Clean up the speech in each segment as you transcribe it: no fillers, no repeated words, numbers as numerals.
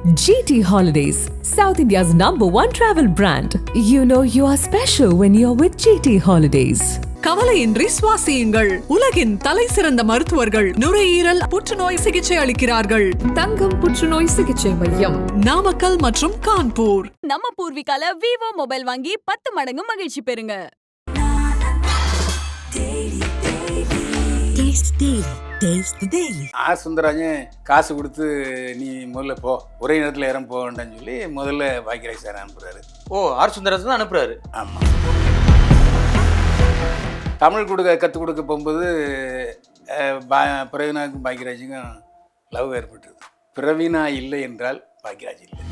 GT Holidays, South India's #1 travel brand. You know you are special when you're with GT Holidays. கவலையின்றி சுவாசியுங்கள். உலகின் தலை சிறந்த மருத்துவர்கள் நுரையீரல் புற்றுநோய் சிகிச்சை அளிக்கிறார்கள். தங்கம் புற்றுநோய் சிகிச்சை மையம், நாமக்கல் மற்றும் கான்பூர். நம்ம பூர்விகால விவோ மொபைல் வாங்கி 10 மடங்கு மகிழ்ச்சி பெறுங்க. சுந்தராஜன் காசு கொடுத்து நீ முதல்ல போ, ஒரே நேரத்தில் இறம் போக வேண்டாம்னு சொல்லி முதல்ல பாக்கியராஜ் சார் அனுப்புறாரு. ஆர் சுந்தராஜன் தான் அனுப்புறாரு. ஆமாம், தமிழ் கற்றுக் கொடுக்க போகும்போது பிரவீனாவுக்கும் பாக்கியராஜுக்கும் லவ் ஏற்பட்டது. பிரவீனா இல்லை என்றால் பாக்கியராஜ் இல்லை.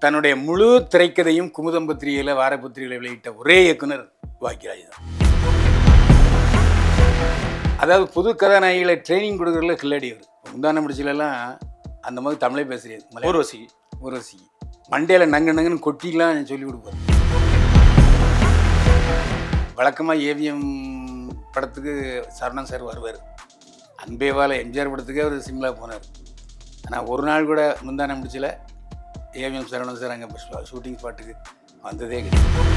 தன்னுடைய முழு திரைக்கதையும் குமுதம் பத்திரிகையில் வார பத்திரிகையில் வெளியிட்ட ஒரே இயக்குனர் பாக்கியராஜ் தான். அதாவது புது கதாநாயகிகளை ட்ரைனிங் கொடுக்குறதுல கில்லாடி அவர். முந்தான முடிச்சிலெல்லாம் அந்த மாதிரி தமிழே பேசுகிறது. ஊர்வசி மண்டையில் நங்குன்னு கொட்டிலாம் சொல்லி கொடுப்பார். வழக்கமாக ஏவிஎம் படத்துக்கு சரணம் சார் வருவார். அன்பேவால் எம்ஜிஆர் படத்துக்கே அவர் சிம்லா போனார். ஆனால் ஒரு நாள் கூட முந்தான முடிச்சில் ஏவிஎம் சரணம் சார் அங்கே ஷூட்டிங் ஸ்பாட்டுக்கு வந்ததே கிடையாது.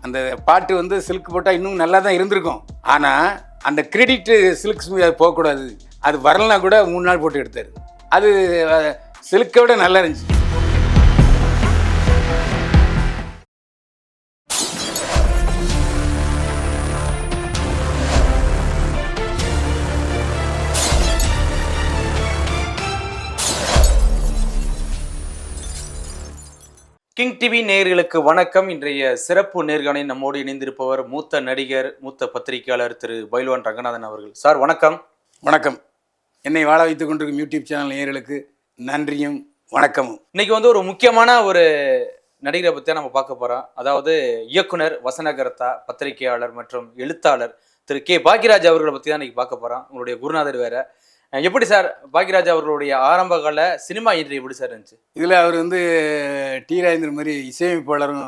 அந்த பாட்டு சில்க் போட்டால் இன்னும் நல்லா தான் இருந்திருக்கும். ஆனால் அந்த கிரெடிட்டு சில்க் ஸ்மித் அது போகக்கூடாது. அது வரலனா கூட 3 நாள் போட்டு எடுத்தார். அது சில்கை விட நல்லா இருந்துச்சு. கிங் டிவி நேயர்களுக்கு வணக்கம். இன்றைய சிறப்பு நேர்காணலில் நம்மோடு இணைந்திருப்பவர் மூத்த நடிகர், மூத்த பத்திரிகையாளர் திரு பைல்வான் ரங்கநாதன் அவர்கள். சார் வணக்கம். வணக்கம். என்னை வாழ வைத்துக் கொண்டிருக்கும் யூடியூப் சேனல் நேயர்களுக்கு நன்றியும் வணக்கமும். இன்னைக்கு ஒரு முக்கியமான ஒரு நடிகரை பற்றி நம்ம பார்க்க போகிறோம். அதாவது இயக்குனர், வசனகர்த்தா, பத்திரிகையாளர் மற்றும் எழுத்தாளர் திரு கே பாக்கியராஜ் அவர்களை பற்றி தான் இன்னைக்கு பார்க்க போகிறோம். உங்களுடைய குருநாதர் வேற. எப்படி சார் பாக்கியராஜ் அவர்களுடைய ஆரம்ப கால சினிமா இன்றைய எப்படி சார் இருந்துச்சு? இதில் அவர் டி ராஜேந்திரன் மாதிரி இசையமைப்பாளரும்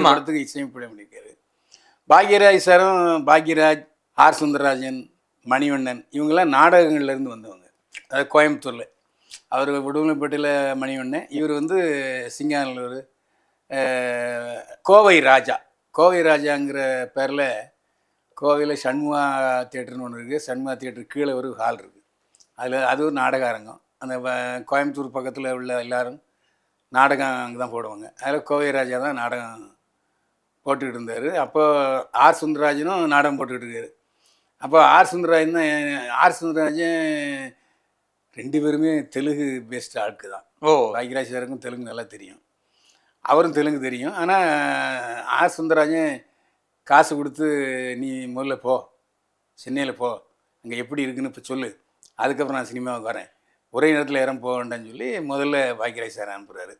படத்துக்கு இசையமைப்பாளர் பண்ணியிருக்காரு. பாக்யராஜ் சாரும் பாக்யராஜ், ஆர் சுந்தரராஜன், மணிவண்ணன் இவங்கெல்லாம் நாடகங்கள்லேருந்து வந்தவங்க. அதாவது கோயம்புத்தூரில் அவர் உடுமலைப்பேட்டையில் மணிவண்ணன், இவர் சிங்கானூர் கோவை ராஜாங்கிற பேரில் கோவையில் சண்முகா தியேட்டர்னு ஒன்று இருக்குது. சண்முகா தியேட்டர் கீழே ஒரு ஹால் இருக்குது. அது ஒரு நாடக அரங்கம். அந்த கோயம்புத்தூர் பக்கத்தில் உள்ள எல்லோரும் நாடகம் அங்கே தான் போடுவாங்க. அதில் கோவை ராஜா தான் நாடகம் போட்டுக்கிட்டு இருந்தார். அப்போ ஆர் சுந்தரராஜனும் நாடகம் போட்டுக்கிட்டு இருக்காரு. அப்போ ஆர் சுந்தரராஜன் 2 பேருமே தெலுங்கு பேஸ்ட் ஆட்கு தான். பாக்யராஜ் சாருக்கும் தெலுங்கு நல்லா தெரியும், அவரும் தெலுங்கு தெரியும். ஆனால் ஆர் சுந்தரராஜன் காசு கொடுத்து நீ முதல்ல போ, சென்னையில் போ, அங்கே எப்படி இருக்குன்னு இப்போ சொல்லு, அதுக்கப்புறம் நான் சினிமாவுக்கு வரேன், ஒரே நேரத்தில் இறம் போக வேண்டாம்னு சொல்லி முதல்ல பாக்யராஜ் சார் அனுப்புகிறாரு.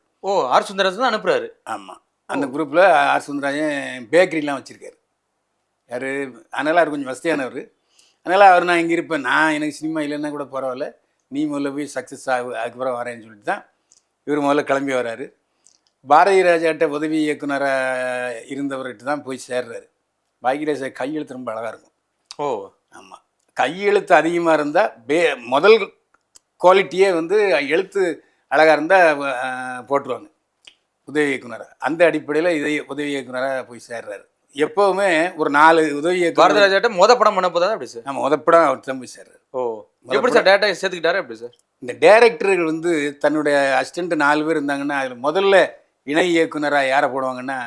ஆர் சுந்தரராஜன் தான் அனுப்புகிறாரு. ஆமாம், அந்த குரூப்பில் ஆர் சுந்தரராஜன் பேக்கரிலாம் வச்சுருக்காரு. யார்? அதனால் அவர் கொஞ்சம் வசதியானவர். அதனால் அவர் நான் இங்கே இருப்பேன், எனக்கு சினிமா இல்லைன்னா கூட பரவாயில்ல, நீ முதல்ல போய் சக்ஸஸ் அதுக்கப்புறம் வரேன்னு சொல்லிட்டு தான் இவர் முதல்ல கிளம்பி வர்றாரு. பாரதி ராஜாட்ட உதவி இயக்குனராக இருந்தவர்கிட்ட தான் போய் சேர்றாரு. பாக்யராஜ் சார் கையெழுத்து ரொம்ப அழகாக இருக்கும். ஆமாம், கையெழுத்து அதிகமாக இருந்தால் முதல் குவாலிட்டியே எழுத்து அழகாக இருந்தால் போட்டுருவாங்க உதவி இயக்குனராக. அந்த அடிப்படையில் உதவி இயக்குனராக போய் சேர்றாரு. எப்போவுமே ஒரு 4 உதவி இயக்குனர் பாரதிராஜாட்ட படம் பண்ணப்போதான் அப்படி சார்? நம்ம படம் அவர் தான் போய் சேர்றாரு. எப்படி சார் டேரக்டா சேர்த்துக்கிட்டாரு? எப்படி சார்? இந்த டைரக்டர்கள் தன்னுடைய அசிஸ்டண்ட் 4 பேர் இருந்தாங்கன்னா அதில் முதல்ல இணை இயக்குனராக யாரை போடுவாங்கன்னா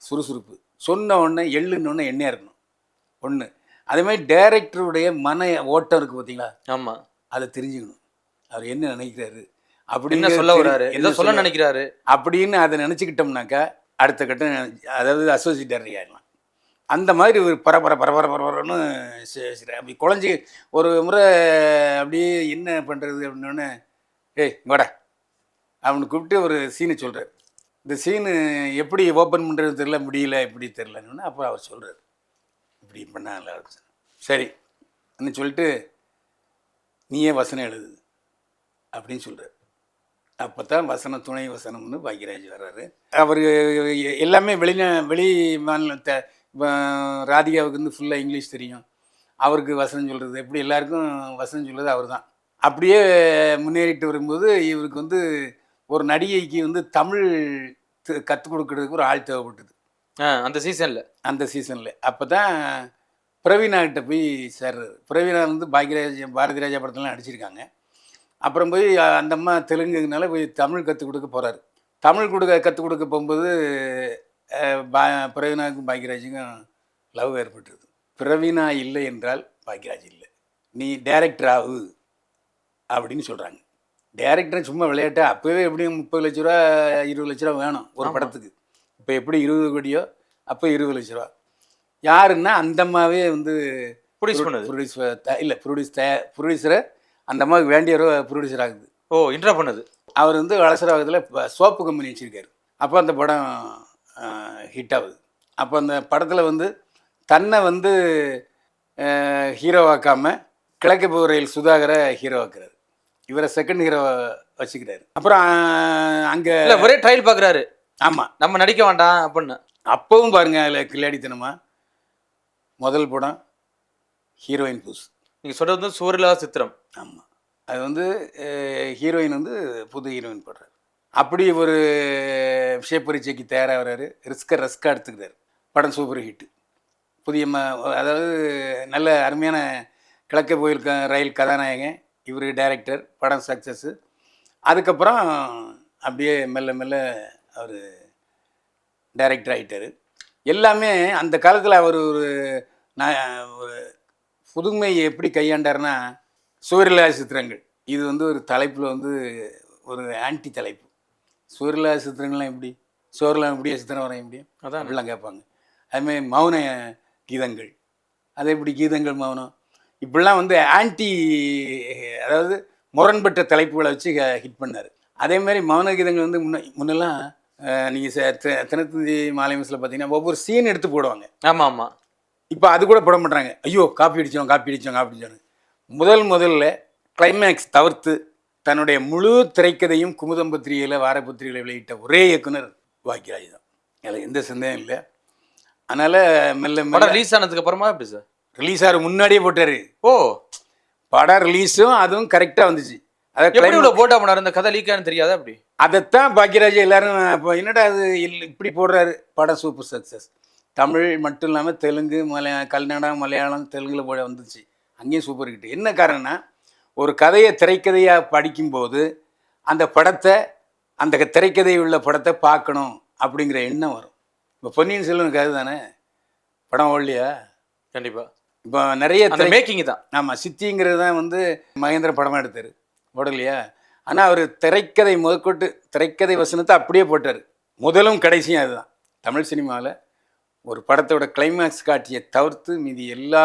சுறுசுறுப்பு, சொன்ன உடனே எள்ளுன்னு எண்ணெயாக இருக்கணும் ஒன்று. அதேமாதிரி டைரக்டருடைய மன ஓட்டம் இருக்குது பார்த்தீங்களா? ஆமாம், அதை தெரிஞ்சுக்கணும். அவர் என்ன நினைக்கிறாரு, அப்படின்னு சொல்ல வர்றாரு, என்ன சொல்ல நினைக்கிறாரு அப்படின்னு அதை நினச்சிக்கிட்டோம்னாக்கா அடுத்த கட்டம், அதாவது அசோசியேட் டைரக்டர் ஆகிடலாம். அந்த மாதிரி ஒரு பரபரன்னு அப்படி குழஞ்சி ஒரு முறை அப்படியே என்ன பண்ணுறது அப்படின்னோடனே, இங்கோட அவனுக்கு கூப்பிட்டு ஒரு சீனை சொல்கிறார். இந்த சீனு எப்படி ஓப்பன் பண்ணுறது தெரில, முடியல, எப்படி தெரிலன்னு. அப்புறம் அவர் சொல்கிறார், இப்படி பண்ணால் நல்லா இருக்கும் சரி அப்படின்னு சொல்லிட்டு நீயே வசனம் எழுது அப்படின்னு சொல்கிறார். அப்போ தான் வசனம், துணை வசனம்னு பாக்யராஜ் வர்றாரு. அவர் எல்லாமே வெளி மாநிலத்தை ராதிகாவுக்கு ஃபுல்லாக இங்கிலீஷ் தெரியும். அவருக்கு வசனம் சொல்கிறது, எப்படி எல்லாருக்கும் வசனம் சொல்கிறது அவர் தான். அப்படியே முன்னேறிட்டு வரும்போது இவருக்கு வந்து ஒரு நடிகைக்கு வந்து தமிழ் கற்றுக் கொடுக்கறதுக்கு ஒரு ஆள் தேவைப்பட்டது அந்த சீசன்ல. அந்த சீசனில். அப்போ தான் பிரவீனா கிட்ட போய் சேர்றது. பிரவீனா வந்து பாரதி ராஜா படத்துலலாம் நடிச்சிருக்காங்க. அப்புறம் போய் அந்த அம்மா தெலுங்குனால போய் தமிழ் கற்றுக் கொடுக்க போகிறாரு. தமிழ் கற்றுக் கொடுக்க போகும்போது பிரவீனாவுக்கும் பாக்யராஜுக்கும் லவ் ஏற்பட்டுருது. பிரவீனா இல்லை என்றால் பாக்யராஜ் இல்லை, நீ டைரக்டர் ஆகு அப்படின்னு சொல்கிறாங்க. டைரக்டர் சும்மா விளையாட்டா அப்போவே எப்படியும் 30 லட்ச ரூபா 20 லட்ச ரூபா வேணும் ஒரு படத்துக்கு. இப்போ எப்படி 20 கோடியோ அப்போ 20 லட்ச ரூபா. யாருன்னா அந்த அம்மாவே வந்து ப்ரொடியூசரை அந்த அம்மாவுக்கு வேண்டிய ப்ரொடியூசர் ஆகுது. இன்ட்ரா பண்ணது. அவர் வந்து வளசரவாகத்தில் சோப்பு கம்பெனி வச்சுருக்காரு. அப்போ அந்த படம் ஹிட் ஆகுது. அப்போ அந்த படத்தில் வந்து தன்னை வந்து ஹீரோவாக்காமல் கிழக்கு போகிறையில் சுதாகரை ஹீரோவாக்குறாரு. இவரை செகண்ட் ஹீரோ வச்சுக்கிறாரு. அப்புறம் அங்கே ஒரே ட்ரையல் பார்க்குறாரு. ஆமாம், நம்ம நடிக்க வேண்டாம் அப்படின்னு. அப்பவும் பாருங்க, அதில் கில்லாடித்தனமா முதல் படம் ஹீரோயின் பூஸ். நீங்கள் சொல்கிறது வந்து சூரியலா சித்திரம். ஆமாம், அது வந்து ஹீரோயின் வந்து புது ஹீரோயின் போடுறாரு. அப்படி ஒரு விஷய பரீட்சைக்கு தயாராக வர்றாரு. ரஸ்காக எடுத்துக்கிறாரு. படம் சூப்பர் ஹிட்டு. புதிய அதாவது நல்ல அருமையான கிழக்கு கோயில் ரயில் கதாநாயகன். இவர் டைரக்டர். படம் சக்ஸஸ்ஸு. அதுக்கப்புறம் அப்படியே மெல்ல மெல்ல அவர் டைரக்டர் ஆகிட்டார். எல்லாமே அந்த காலத்தில் அவர் ஒரு புதுமையை எப்படி கையாண்டார்னா, சூரியலா சித்திரங்கள் இது வந்து ஒரு தலைப்பில் வந்து ஒரு ஆன்டி தலைப்பு. சூரியலா சித்திரங்கள்லாம் எப்படி, சோர்லாம் எப்படியே சித்திரம் வரைய முடியும், அதான் அப்படிலாம் கேட்பாங்க. அதுமாதிரி மௌன கீதங்கள், அது எப்படி கீதங்கள் மௌனம், இப்படிலாம் வந்து ஆன்டி, அதாவது முரண்பட்ட தலைப்புகளை வச்சு ஹிட் பண்ணார். அதேமாதிரி மௌன கீதங்கள் வந்து முன்னெல்லாம் நீங்கள் தினத்தந்தி மாலை மிஸ்ஸில் பார்த்தீங்கன்னா ஒவ்வொரு சீன் எடுத்து போடுவாங்க. ஆமாம் ஆமாம். இப்போ அது கூட போட மாட்டாங்க. ஐயோ காப்பி அடித்தோம். முதல்ல கிளைமேக்ஸ் தவிர்த்து தன்னுடைய முழு திரைக்கதையும் குமுதம் பத்திரிகையில் வாரப்பத்திரிகையில் வெளியிட்ட ஒரே இயக்குனர் பாக்யராஜ் தான். அதில் எந்த சந்தேகம் இல்லை. அதனால் மெல்ல ரிலீஸ் ஆனதுக்கு அப்புறமா எப்படி சார்? ரிலீஸ் ஆகிற முன்னாடியே போட்டார். படம் ரிலீஸும் அதுவும் கரெக்டாக வந்துச்சு. அதை போட்டா பண்ணார். இந்த கதை லீக்கானு தெரியாதா அப்படி? அதைத்தான் பாக்யராஜ் எல்லாரும் இப்போ என்னடா அது இப்படி போடுறாரு. படம் சூப்பர் சக்ஸஸ். தமிழ் மட்டும் இல்லாமல் தெலுங்கு, கன்னடா, மலையாளம், தெலுங்குல போட வந்துச்சு. அங்கேயும் சூப்பர் ஹிட். என்ன காரணம்னா, ஒரு கதையை திரைக்கதையாக படிக்கும்போது அந்த படத்தை, அந்த திரைக்கதை உள்ள படத்தை பார்க்கணும் அப்படிங்கிற எண்ணம் வரும். இப்போ பொன்னியின் செல்வன் கதை தானே, படம் ஓடலையா? கண்டிப்பாக. இப்போ நிறைய மேக்கிங் தான். ஆமாம், சித்திங்கிறது தான் வந்து மகேந்திர படமாக எடுத்தார், ஓடலையா? ஆனால் அவர் திரைக்கதை முதற்கொண்டு திரைக்கதை வசனத்தை அப்படியே போட்டார். முதலும் கடைசியும் அதுதான். தமிழ் சினிமாவில் ஒரு படத்தோட கிளைமேக்ஸ் காட்சியை தவிர்த்து மீதி எல்லா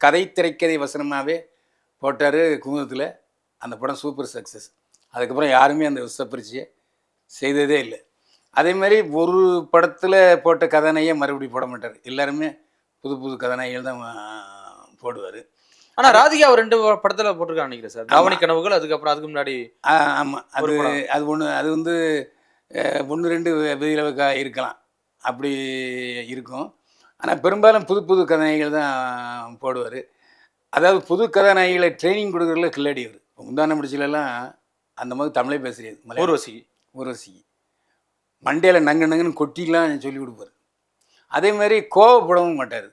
கதை திரைக்கதை வசனமாகவே போட்டார் குமுதத்தில். அந்த படம் சூப்பர் சக்ஸஸ். அதுக்கப்புறம் யாருமே அந்த விஷப்பரிச்சியை செய்ததே இல்லை. அதேமாதிரி ஒரு படத்தில் போட்ட கதாநாயகியை மறுபடியும் போட மாட்டார். எல்லாருமே புது புது கதாநாயகிகள் தான் போடுவார். ஆனால் ராதிகா அவர் 2 படத்தில் போட்டிருக்கான்னு நினைக்கிறேன் சார். தாவணி கனவுகள், அதுக்கப்புறம் அதுக்கு முன்னாடி. ஆமாம், அது ஒன்று, அது வந்து 1-2 விதிவிலக்கா இருக்கலாம், அப்படி இருக்கும். ஆனால் பெரும்பாலும் புது புது கதாநாயகிகள் தான் போடுவார். அதாவது புது கதாநாயகிகளை ட்ரைனிங் கொடுக்குறதுல கில்லாடி அவர். முந்தான முடிச்சிலெல்லாம் அந்த மாதிரி தமிழே பேசுகிறது. ஊர்வசிக்கு மண்டையில் நங்குன்னு கொட்டிலாம் சொல்லி கொடுப்பார். அதேமாதிரி கோவப்படவும் மாட்டார்.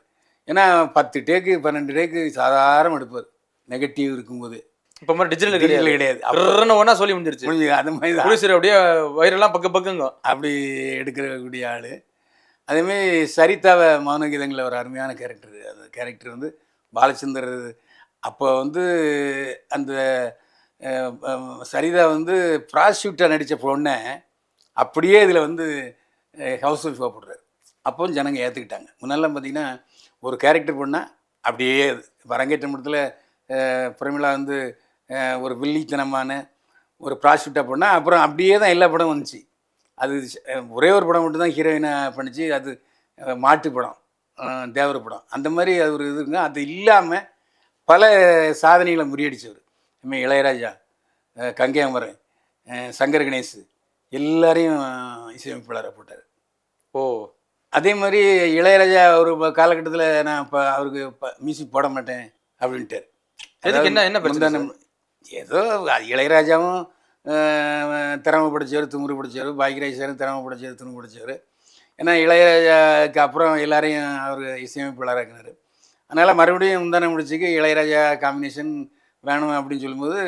ஏன்னா 10 டேக்கு 12 டேக்கு சாதாரணம் எடுப்பார் நெகட்டிவ் இருக்கும்போது. இப்போ மாதிரி டிஜிட்டல் கிடையாது. ஒன்றா சொல்லி முடிஞ்சிருச்சு. அது மாதிரி தான் அப்படியே வயிறெல்லாம் பக்கங்க அப்படி எடுக்கக்கூடிய ஆள். அதேமாதிரி சரிதாவை மௌனகீதங்களில் ஒரு அருமையான கேரக்டர். அந்த கேரக்டர் வந்து பாலச்சந்தர். அப்போ வந்து அந்த சரிதா வந்து ப்ராஸ்டியூட்டாக நடித்த பொண்ணை அப்படியே இதில் வந்து ஹவுஸ் ஒய்ஃபாக போடுறாரு. அப்போவும் ஜனங்க ஏற்றுக்கிட்டாங்க. முன்னெல்லாம் பார்த்திங்கன்னா ஒரு கேரக்டர் பண்ணால் அப்படியே அரங்கேற்ற மட்டத்தில் பிரமிளா வந்து ஒரு வில்லித்தனமான ஒரு ப்ராஸ்டியூட்டாக பண்ணால் அப்புறம் அப்படியே தான் எல்லா படம் வந்துச்சு. அது ஒரே ஒரு படம் மட்டும் தான் ஹீரோயினாக பண்ணிச்சு. அது மாட்டு படம், தேவர படம், அந்த மாதிரி அது ஒரு இது இருக்குங்க. அது இல்லாமல் பல சாதனைகளை முறியடிச்சவர். இனிமேல் இளையராஜா, கங்கை அமரன், சங்கர் கணேஷ் எல்லாரையும் இசையமைப்பாளராக போட்டார். அதே மாதிரி இளையராஜா ஒரு காலகட்டத்தில் நான் இப்போ அவருக்கு மியூசிக் போட மாட்டேன் அப்படின்ட்டார். எதுக்கு, என்ன பிரச்சனை? ஏதோ இளையராஜாவும் திறமை படித்தவர், துமுறு படித்தவர், பாக்யராஜ் சாரும் திறமை படித்தவர், துணு படித்தவர். ஏன்னா இளையராஜாவுக்கு அப்புறம் எல்லாரையும் அவர் இசையமைப்பாளராக இருக்கிறார். அதனால் மறுபடியும் முந்தானை முடிச்சுக்கு இளையராஜா காம்பினேஷன் வேணும் அப்படின்னு சொல்லும்போது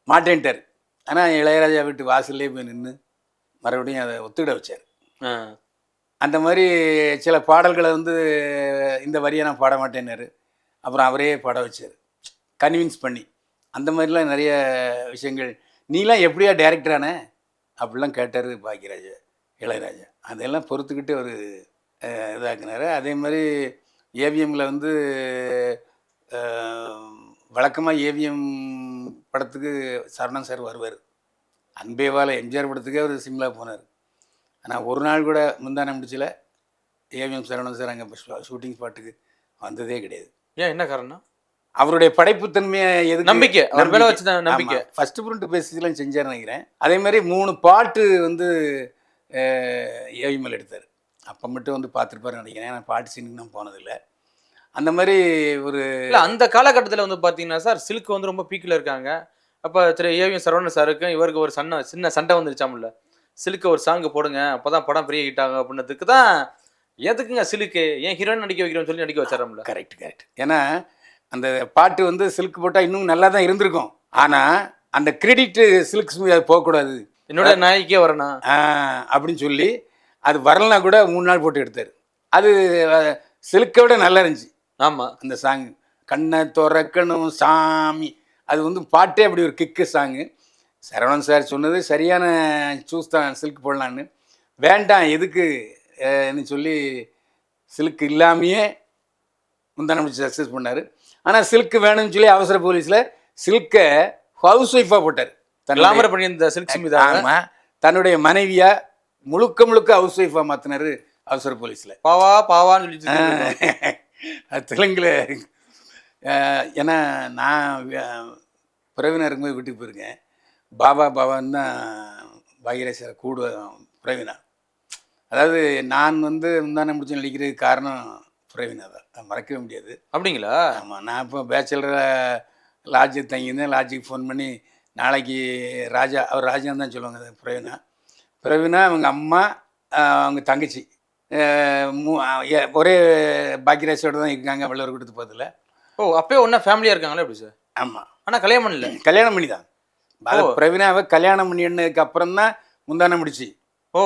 மாட்டேன்ட்டார். ஆனால் இளையராஜா வீட்டு வாசல்லே போய் நின்று மறுபடியும் அதை ஒத்துக்கிட வச்சார். அந்த மாதிரி சில பாடல்களை வந்து இந்த வரியை நான் பாட மாட்டேன்னாரு. அப்புறம் அவரே பாட வச்சார், கன்வின்ஸ் பண்ணி. அந்த மாதிரிலாம் நிறைய விஷயங்கள். நீலாம் எப்படியா டைரக்டரான அப்படிலாம் கேட்டார் பாக்யராஜா, இளையராஜா. அதெல்லாம் பொறுத்துக்கிட்டு அவர் இதாக்குனார். அதே மாதிரி ஏவிஎம்மில் வந்து வழக்கமாக ஏவிஎம் படத்துக்கு சரவணன் சார் வருவார். அன்பேவால எம்ஜிஆர் படத்துக்கே அவர் சிம்லா போனார். ஆனால் ஒரு நாள் கூட முந்தானை முடிச்சில் ஏவிஎம் சரவணன் சார் அங்கே ஷூட்டிங் ஸ்பாட்டுக்கு வந்ததே கிடையாது. ஏன், என்ன காரணம்? அவருடைய படைப்புத்தன்மையை எது நம்பிக்கை, அவர் மேலே வச்சு தான் நம்பிக்கை. ஃபஸ்ட்டு பிரிண்ட் பேசிஸ்லாம் செஞ்சார் நினைக்கிறேன். அதே மாதிரி 3 பாட்டு வந்து ஏவிஎம்எல் எடுத்தார். அப்போ மட்டும் வந்து பார்த்துருப்பாரு நினைக்கிறேன். நான் பாட்டு சீனுக்கு நான் போனதில்லை. அந்த மாதிரி ஒரு அந்த காலகட்டத்தில் வந்து பார்த்தீங்கன்னா சார், சில்க் வந்து ரொம்ப பீக்கில் இருக்காங்க. அப்போ திரு ஏவிஎம் சரவணன் சாருக்கு இவருக்கு ஒரு சின்ன சண்டை வந்துருச்சாமில்ல, சிலுக்கு ஒரு சாங்கு போடுங்க அப்போ தான் படம் பெரிய ஹிட் ஆகும் அப்படின்றதுக்கு தான். எதுக்குங்க சிலுக்கு, ஏன் ஹீரோயின் நடிக்க வைக்கிறோன்னு சொல்லி நடிக்க வச்சாரம்ல. கரெக்ட். ஏன்னா அந்த பாட்டு வந்து சில்க் போட்டால் இன்னும் நல்லா தான் இருந்திருக்கும். ஆனால் அந்த கிரெடிட்டு சில்க் ஸ்மித் அது போகக்கூடாது, என்னோட நாய்க்கே வரணும் அப்படின்னு சொல்லி அது வரலனா கூட 3 நாள் போட்டு எடுத்தார். அது சில்க்கை விட நல்லா இருந்துச்சு. ஆமாம், அந்த சாங் கண்ணை துறக்கணும் சாமி, அது வந்து பாட்டே அப்படி ஒரு கிக்கு சாங்கு. சரவணன் சார் சொன்னது சரியான சூஸ் தான், சில்க் போடலான்னு. வேண்டாம் எதுக்குன்னு சொல்லி சில்க் இல்லாமையே முந்தானை முடிச்சு சக்ஸஸ் பண்ணார். ஆனால் சில்க் வேணும்னு சொல்லி அவசர போலீஸில் சில்கை ஹவுஸ் ஒய்ஃபாக போட்டார். கிளாமர் பண்ணியிருந்த சில்க் ஸ்மித். ஆமாம், தன்னுடைய மனைவியாக முழுக்க ஹவுஸ் ஒய்ஃபாக மாற்றினார் அவசர போலீஸில். பாவான்னு சொல்லி அது தெலுங்கில். ஏன்னா நான் பிரவீனா இருக்கும்போது வீட்டுக்கு போயிருக்கேன். பாபான்னு தான் பாக்யராஜ் சார் கூட பிரவீனா. அதாவது நான் வந்து முந்தானை முடிச்சு நடிக்கிறதுக்கு காரணம் பிரவீனா தான், மறக்கவே முடியாது. அப்படிங்களா? ஆமாம், நான் இப்போ பேச்சுலராக லாட்ஜுக்கு தங்கியிருந்தேன். லாட்ஜுக்கு ஃபோன் பண்ணி நாளைக்கு ராஜா, அவர் ராஜான்னு தான் சொல்லுவாங்க. அது பிரவீனா அவங்க அம்மா, அவங்க தங்கச்சி ஒரே பாக்யராஜோட தான் இருக்காங்க. வள்ளுவர் கொடுத்து போதில்லை. ஓ, அப்பயே ஒன்றா ஃபேமிலியாக இருக்காங்களா எப்படி சார்? ஆமாம், ஆனால் கல்யாணம் பண்ணல. கல்யாணம் பண்ணி தான். பிரவீனாவை கல்யாணம் பண்ணினதுக்கு அப்புறம் தான் முந்தானை முடிச்சு. ஓ,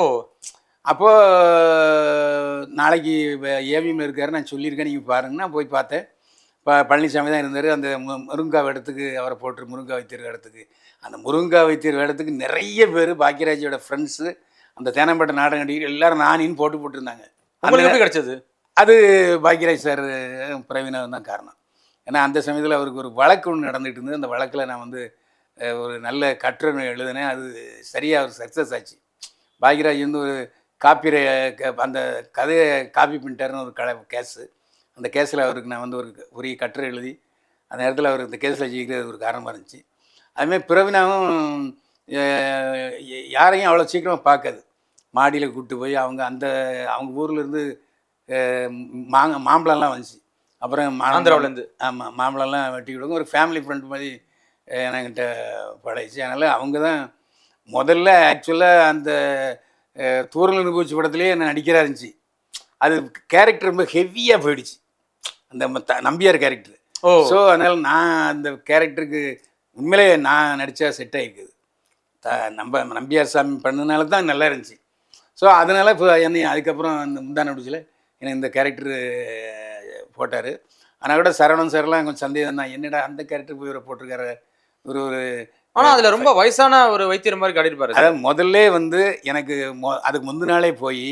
அப்போது நாளைக்கு ஏவிஎம்ல இருக்காரு, நான் சொல்லியிருக்கேன், நீங்கள் பாருங்கன்னா போய் பார்த்தேன். பழனிசாமி தான் இருந்தார். அந்த முருங்கா இடத்துக்கு அவரை போட்டு முருங்கா வைத்தியர் இடத்துக்கு, அந்த முருங்கா வைத்தியர் இடத்துக்கு நிறைய பேர் பாக்யராஜோட ஃப்ரெண்ட்ஸு, அந்த தேனம்பேட்டை நாடகம் நடிகர் எல்லாரும் நானின்னு போட்டிருந்தாங்க. உங்களுக்கு எப்படி கிடச்சது? அது பாக்யராஜ் சார் பிரவீனா தான் காரணம். ஏன்னா அந்த சமயத்தில் அவருக்கு ஒரு வழக்கு ஒன்று நடந்துகிட்டு இருந்தது. அந்த வழக்கில் நான் வந்து ஒரு நல்ல கட்டுரை எழுதினேன். அது சரியாக ஒரு சக்ஸஸ் ஆச்சு. பாக்யராஜ் வந்து ஒரு அந்த கதையை காப்பி பண்ணிட்டாருன்னு ஒரு கேஸு. அந்த கேஸில் அவருக்கு நான் வந்து ஒரு உரிய கட்டுரை எழுதி அந்த நேரத்தில் அவர் இந்த கேஸில் ஜெயிக்கிறது ஒரு காரணமாக இருந்துச்சு. அதுமாதிரி பிரவீனாவும் யாரையும் அவ்வளோ சீக்கிரமாக பார்க்காது. மாடியில் கூப்பிட்டு போய் அவங்க ஊர்லேருந்து மாம்பழம்லாம் வந்துச்சு. அப்புறம் ஆந்திராவிலேருந்து. ஆமாம், மாம்பழம்லாம் வெட்டி கொடுங்க. ஒரு ஃபேமிலி ஃப்ரெண்ட் மாதிரி என்கிட்ட பழகிச்சு. அதனால் அவங்க தான் முதல்ல ஆக்சுவலாக அந்த தூரல் அனுபவிச்ச படத்துலேயே என்ன நடிக்கிறா இருந்துச்சு. அது கேரக்டர் ரொம்ப ஹெவியாக போயிடுச்சு, அந்த நம்பியார் கேரக்டர். ஸோ அதனால் நான் அந்த கேரக்டருக்கு உண்மையிலே நான் நடித்தா செட் ஆகிருக்குது. நம்பியார் சாமி பண்ணதுனால தான் நல்லா இருந்துச்சு. ஸோ அதனால் இப்போ என்னை அதுக்கப்புறம் அந்த முந்தானை முடிச்சில் எனக்கு இந்த கேரக்டரு போட்டார். ஆனால் கூட சரவணன் சார்லாம் கொஞ்சம் சந்தேகம் தான், என்னடா அந்த கேரக்டர் போய் இவரை போட்டிருக்காரு ஒரு ஆனால் அதில் ரொம்ப வயசான ஒரு வைத்தியர் மாதிரி காட்டியிருப்பாரு. அதாவது முதல்ல வந்து எனக்கு அதுக்கு முந்தின நாளே போய்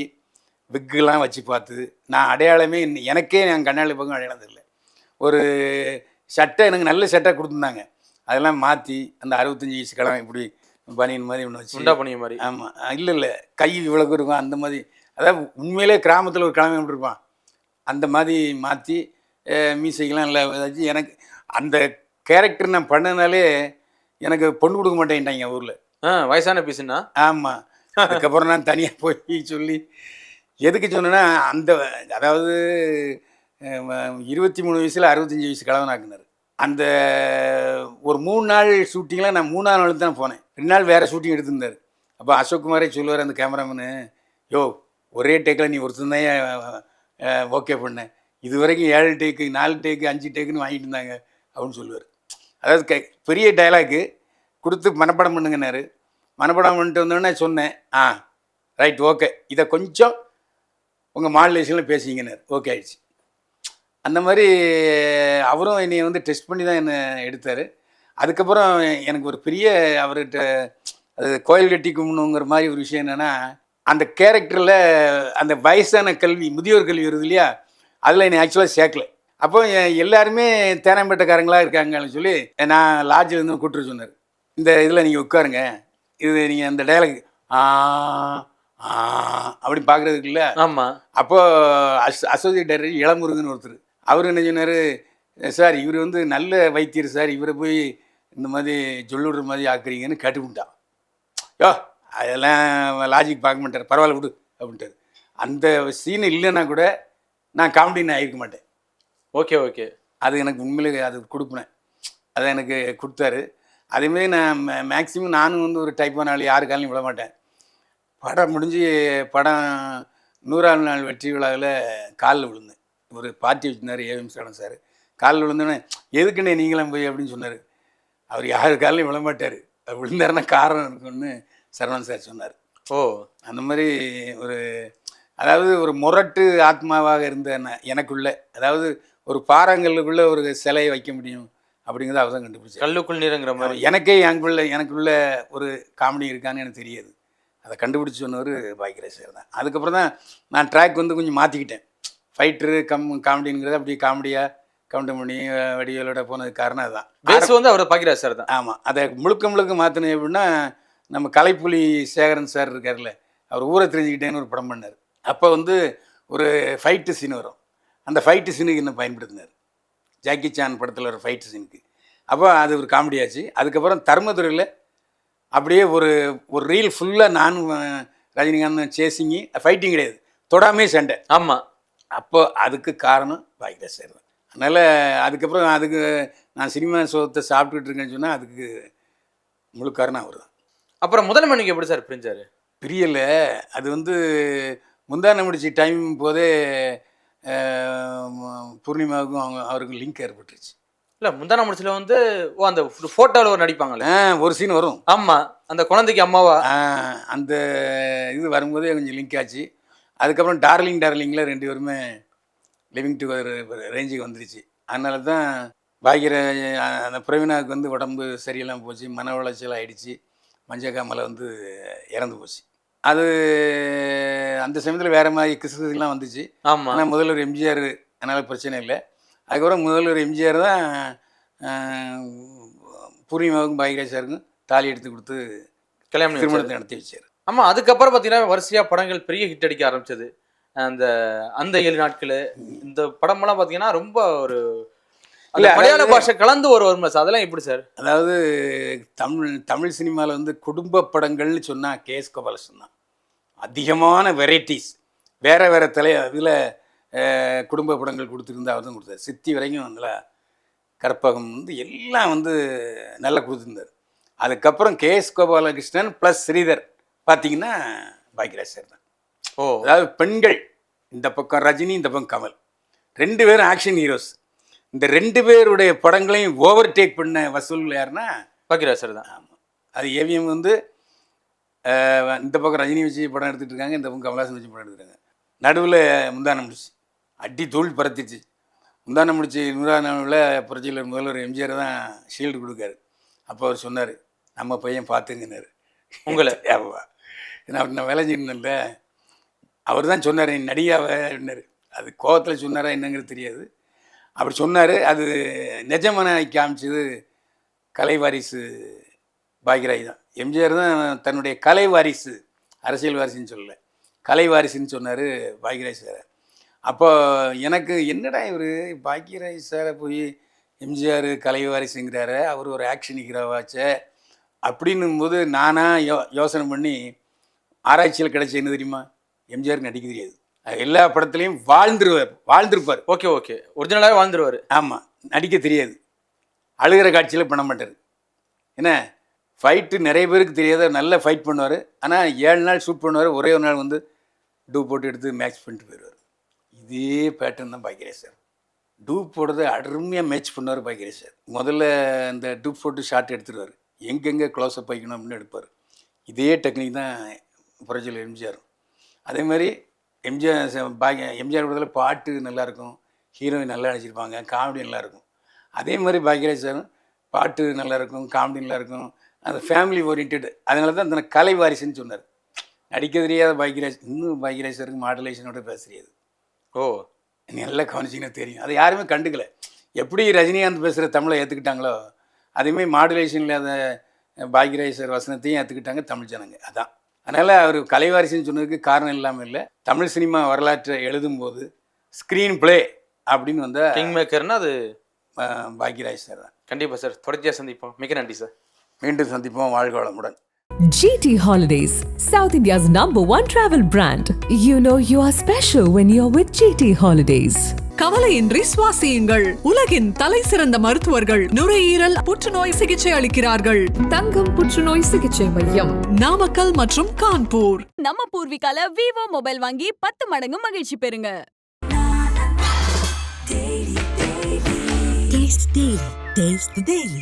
விக்குலாம் வச்சு பார்த்து நான் அடையாளமே எனக்கே என் கண்ணாடி பக்கம் அடையாளம் தெரியல. ஒரு சட்டை எனக்கு நல்ல சட்டை கொடுத்துருந்தாங்க, அதெல்லாம் மாற்றி அந்த 65 வயசு கிழமை இப்படி பனியன் மாதிரி ஒன்று வச்சு உண்டா பனிய மாதிரி. ஆமாம், இல்லை கை இவ்வளோக்கு இருக்கும் அந்த மாதிரி. அதாவது உண்மையிலே கிராமத்தில் ஒரு கிழமை எப்படி இருப்பான் அந்த மாதிரி மாற்றி மீசைக்கெலாம் நல்லா வச்சு எனக்கு அந்த கேரக்டர் நான் பண்ணனாலே எனக்கு பொண்ணு கொடுக்க மாட்டேன்ட்டாங்க ஊரில். வயசான பீஸுன்னா. ஆமாம், அதுக்கப்புறம் நான் தனியாக போய் சொல்லி எதுக்கு சொன்னேன்னா அந்த அதாவது 23 வயசில் 65 வயசு கிழவனாக்குனார். அந்த ஒரு 3 நாள் ஷூட்டிங்கில் நான் 3ஆவது நாள் தான் போனேன். 2 நாள் வேறு ஷூட்டிங் எடுத்திருந்தார். அப்போ அசோக் குமாரே சொல்லுவார் அந்த கேமராமேனு, யோ ஒரே டேக்கில் நீ ஒருத்தன் தான் ஓகே பண்ணேன், இது வரைக்கும் 7 டேக்கு 4 டேக்கு 5 டேக்குன்னு வாங்கிட்டு இருந்தாங்க அப்படின்னு சொல்லுவார். அதாவது பெரிய டைலாக்கு கொடுத்து மனப்படம் பண்ணுங்கன்னாரு. மனப்படம் பண்ணிட்டு வந்தோடனே சொன்னேன், ரைட் ஓகே, இதை கொஞ்சம் உங்கள் மாடுலேஷனில் பேசிங்கன்னாரு. ஓகே ஆயிடுச்சு. அந்த மாதிரி அவரும் என்னை வந்து டெஸ்ட் பண்ணி தான் என்னை எடுத்தார். அதுக்கப்புறம் எனக்கு ஒரு பெரிய அவர்கிட்ட அது கோயில் கட்டி கும்பிடணுங்கிற மாதிரி ஒரு விஷயம் என்னென்னா, அந்த கேரக்டரில் அந்த வயசான கல்வி முதியோர் கல்வி வருது இல்லையா, அதில் என்னை ஆக்சுவலாக சேர்க்கலை. அப்போ எல்லாருமே தேனாம்பேட்டைக்காரங்களாக இருக்காங்கன்னு சொல்லி நான் லாட்ஜில் இருந்து கூப்பிட்டு சொன்னார், இந்த இதில் நீங்கள் உட்காருங்க, இது நீங்கள் அந்த டைலாக் அப்படி பார்க்குறதுக்குல்ல. ஆமாம். அப்போது அசோசியேட் டைரக்டர் இளமுருகன் ஒருத்தர், அவர் என்ன சொன்னார், சார் இவர் வந்து நல்ல வைத்தியர் சார், இவரை போய் இந்த மாதிரி சொல்லுடுற மாதிரி ஆக்குறீங்கன்னு கேட்டுக்கிட்டான். யோ அதெல்லாம் லாஜிக் பார்க்க மாட்டார், பரவாயில்ல விடு அப்படின்ட்டார். அந்த சீன் இல்லைன்னா கூட நான் காமெடின்னு ஆகிருக்க மாட்டேன். ஓகே ஓகே, அது எனக்கு உண்மையிலே அது கொடுப்பேன், அதை எனக்கு கொடுத்தாரு. அதேமாரி நான் மேக்ஸிமம் நானும் வந்து ஒரு டைப்பான ஆள், யாரு காலையும் விட மாட்டேன். படம் முடிஞ்சு படம் 100ஆவது நாள் வெற்றி விழாவில் காலில் விழுந்தேன். ஒரு பார்ட்டி வச்சுருந்தார் ஏஎம் சரண் சார். காலில் விழுந்தோன்னே எதுக்குன்னே நீங்களாம் போய் அப்படின்னு சொன்னார். அவர் யாரு காலையும் விழ மாட்டார், விழுந்தாருன்னா காரணம் இருக்குன்னு சரவணன் சார் சொன்னார். ஓ, அந்த மாதிரி ஒரு அதாவது ஒரு முரட்டு ஆத்மாவாக இருந்த எனக்குள்ள, அதாவது ஒரு பாறாங்கல்லுக்குள்ளே ஒரு சிலையை வைக்க முடியும் அப்படிங்கிறத அவர் தான் கண்டுபிடிச்சார். கல்லுக்குள் நீரங்கிற மாதிரி. எனக்கே எனக்குள்ள ஒரு காமெடி இருக்கான்னு எனக்கு தெரியாது. அதை கண்டுபிடிச்சி சொன்னவர் பாக்கியராஜ் சார் தான். அதுக்கப்புறம் தான் நான் ட்ராக் வந்து கொஞ்சம் மாற்றிக்கிட்டேன். ஃபைட்ரு காமெடிங்கிறது அப்படியே காமெடியாக கவுண்டர் பண்ணி வடிவேலோட போனதுக்கு காரணம் அதுதான். பேஸ் வந்து அவர் பாக்கியராஜ் சார் தான். ஆமாம், அதை முழுக்க மாற்றினது எப்படின்னா, நம்ம கலைப்புலி சேகரன் சார் இருக்கார்ல, அவர் ஊரை தெரிஞ்சுக்கிட்டேன்னு ஒரு படம் பண்ணார். அப்போ வந்து ஒரு ஃபைட்டு சீன் வரும், அந்த ஃபைட்டு சீனுக்கு என்ன பயன்படுத்தினார், ஜாக்கி சான் படத்தில் ஒரு ஃபைட்டு சீனுக்கு. அப்போ அது ஒரு காமெடியாச்சு. அதுக்கப்புறம் தர்மதுரையில் அப்படியே ஒரு ரீல் ஃபுல்லாக நானும் ரஜினிகாந்த் சேசிங்கி, ஃபைட்டிங் கிடையாது, தொடாமே சண்டை. ஆமாம். அப்போ அதுக்கு காரணம் பாக்கியராஜ் சார் தான். அதனால் அதுக்கப்புறம் அதுக்கு நான் சினிமா சோகத்தை சாப்பிட்டுக்கிட்டு இருக்கேன்னு சொன்னால் அதுக்கு முழு காரணம் அவர் தான். அப்புறம் முதல் மணிக்கு எப்படி சார் பிரிஞ்சார்? பிரியலை, அது வந்து முந்தான முடிச்சு டைம் போதே பூர்ணிமாவுக்கும் அவருக்கும் லிங்க் ஏற்பட்டுருச்சு. இல்லை, முந்தான முடிச்சில் வந்து அந்த ஃபோட்டோவில் ஒரு நடிப்பாங்களே, ஒரு சீன் வரும். ஆமாம், அந்த குழந்தைக்கு அம்மாவா, அந்த இது வரும்போதே கொஞ்சம் லிங்க் ஆச்சு. அதுக்கப்புறம் டார்லிங்கில் 2 பேருமே லிவிங் டுகெதர் ரேஞ்சுக்கு வந்துருச்சு. அதனால தான் பாக்கியராஜ் அந்த பிரவீனாவுக்கு வந்து உடம்பு சரியில்லாமல் போச்சு, மன உளைச்சல் ஆகிடுச்சு, மஞ்சக்காமலை வந்து இறந்து போச்சு. அது அந்த சமயத்தில் வேறு மாதிரி கிறிஸ்துலாம் வந்துச்சு. ஆமாம். ஆனால் முதல்வர் எம்ஜிஆர், அதனால் பிரச்சனை இல்லை. அதுக்கப்புறம் முதல்வர் எம்ஜிஆர் தான் பூர்ணிமாவுக்கும் பாக்கியராஜ் சாருக்கும் தாலி எடுத்து கொடுத்து திருமணத்தை நடத்தி வச்சார். ஆமாம். அதுக்கப்புறம் பார்த்தீங்கன்னா வரிசையாக படங்கள் பெரிய ஹிட் அடிக்க ஆரம்பிச்சது. அந்த 7 நாட்கள் இந்த படமெல்லாம் பார்த்தீங்கன்னா ரொம்ப ஒரு மலையாள பாஷை கலந்து வரும் சார். அதெல்லாம் எப்படி சார்? அதாவது தமிழ் சினிமாவில் வந்து குடும்ப படங்கள்னு சொன்னால் கேஎஸ் கோபாலகிருஷ்ணன் தான். அதிகமான வெரைட்டிஸ் வேறு இதில் குடும்ப படங்கள் கொடுத்துருந்தா அவர் தான் கொடுத்தார். சித்தி வரைக்கும் அதில் கற்பகம் வந்து எல்லாம் வந்து நல்லா கொடுத்துருந்தார். அதுக்கப்புறம் கேஎஸ் கோபாலகிருஷ்ணன் ப்ளஸ் ஸ்ரீதர் பார்த்தீங்கன்னா பாக்கியராஜ் சார் தான். ஓ, அதாவது பெண்கள் இந்த பக்கம் ரஜினி, இந்த பக்கம் கமல், 2 பேரும் ஆக்ஷன் ஹீரோஸ். இந்த 2 பேருடைய படங்களையும் ஓவர் டேக் பண்ண வசூல் யாருன்னா பாக்கியராஜ் சார் தான். ஆமாம். அது ஏவிஎம் வந்து இந்த பக்கம் ரஜினி வச்சு படம் எடுத்துகிட்டு இருக்காங்க, இந்த பக்கம் கமல்ஹாசன் வச்சு படம் எடுத்துருக்காங்க. நடுவில் முந்தானம் முடிச்சு அடி தூள் பறத்துச்சு. முந்தானம் முடிச்சு 100ஆவது நாளில் புரட்சியில் முதல்வர் எம்ஜிஆர் தான் ஷீல்டு கொடுக்காரு. அப்போ அவர் சொன்னார், நம்ம பையன் பார்த்துங்கன்னாரு உங்களை. நான் வேலை செய்யணும்ல, அவர் தான் சொன்னார் நீ நடிகாவன்னாரு. அது கோவத்தில் சொன்னாரா என்னங்கிறது தெரியாது, அப்படி சொன்னார். அது நிஜமான காமிச்சது கலை வாரிசு பாக்கியராஜ் தான். எம்ஜிஆர் தான் தன்னுடைய கலை வாரிசு, அரசியல் வாரிசுன்னு சொல்லலை, கலை வாரிசுன்னு சொன்னார் பாக்கியராஜ் சார். அப்போ எனக்கு என்னடா இவர் பாக்கியராஜ் சாரை போய் எம்ஜிஆர் கலை வாரிசுங்கிறாரு, அவர் ஒரு ஆக்ஷன் ஹீரோவாச்சே அப்படின்னும் போது நானாக யோசனை பண்ணி ஆராய்ச்சியில் கிடைச்ச என்ன தெரியுமா, எம்ஜிஆருக்கு நடிக்க தெரியாது. எல்லா படத்துலையும் வாழ்ந்திருப்பார். Okay okay, ஒரிஜினலாகவே வாழ்ந்துருவார். ஆமாம், நடிக்க தெரியாது, அழுகிற காட்சியில் பண்ண மாட்டார். என்ன ஃபைட்டு நிறைய பேருக்கு தெரியாத நல்லா ஃபைட் பண்ணுவார். ஆனால் 7 நாள் ஷூட் பண்ணுவார், ஒரே ஒரு நாள் வந்து டூப் போட்டு எடுத்து மேட்ச் பண்ணிட்டு போயிடுவார். இதே பேட்டர்ன் தான் பாக்கியராஜ் சார். டூப் போடுறத அருமையாக மேட்ச் பண்ணுவார் பாக்கியராஜ் சார். முதல்ல இந்த டூப் போட்டு ஷார்ட் எடுத்துடுவார், எங்கெங்கே க்ளோஸ்அப் வைக்கணும் அப்படின்னு எடுப்பார். இதே டெக்னிக் தான் புரட்சியில் எம்ஜிஆர். அதே மாதிரி எம்ஜிஆர் படத்தில் பாட்டு நல்லாயிருக்கும், ஹீரோயின் நல்லா நடிச்சிருப்பாங்க, காமெடி நல்லாயிருக்கும். அதே மாதிரி பாக்கியராஜ் சாரும் பாட்டு நல்லாயிருக்கும், காமெடி நல்லாயிருக்கும், அந்த ஃபேமிலி ஓரியன்ட். அதனால தான் அந்த கலை வாரிசுன்னு சொன்னார். நடிக்க தெரியாத பாக்கியராஜ் இன்னும் பாக்கியராஜ் சாருக்கு மாடுலேஷனோட பேச தெரியாது. ஓ, நல்லா கவனிச்சிங்கன்னா தெரியும். அதை யாருமே கண்டுக்கல. எப்படி ரஜினிகாந்த் பேசுகிற தமிழை ஏற்றுக்கிட்டாங்களோ அதேமாதிரி மாடுலேஷன் இல்லாத பாக்கியராஜ் சார் வசனத்தையும் ஏற்றுக்கிட்டாங்க தமிழ் ஜனங்க. அதான் அதனால் அவர் கலைவாரிசுன்னு சொன்னதுக்கு காரணம் இல்லாமல் இல்லை. தமிழ் சினிமா வரலாற்றை எழுதும்போது ஸ்க்ரீன் பிளே அப்படின்னு வந்தால் கிங் மேக்கர்னா அது பாக்கியராஜ் சார் தான். கண்டிப்பாக சார். தொடர்ச்சியாக சந்திப்போம். மிக்க நன்றி சார். மீண்டும் சந்திப்போம். வாழ்க வளமுடன். GT Holidays, South India's #1 travel brand. You know you are special when you're with GT Holidays. கவலையின்றி சுவாசியுங்கள். உலகின் தலை சிறந்த மருத்துவர்கள் நுரையீரல் புற்றுநோய் சிகிச்சை அளிக்கிறார்கள். தங்கம் புற்றுநோய் சிகிச்சை மையம், நாமக்கல் மற்றும் கான்பூர். நம்ம பூர்விகால விவோ மொபைல் வாங்கி 10 மடங்கு மகிழ்ச்சி பெறுங்க. Taste the Daily.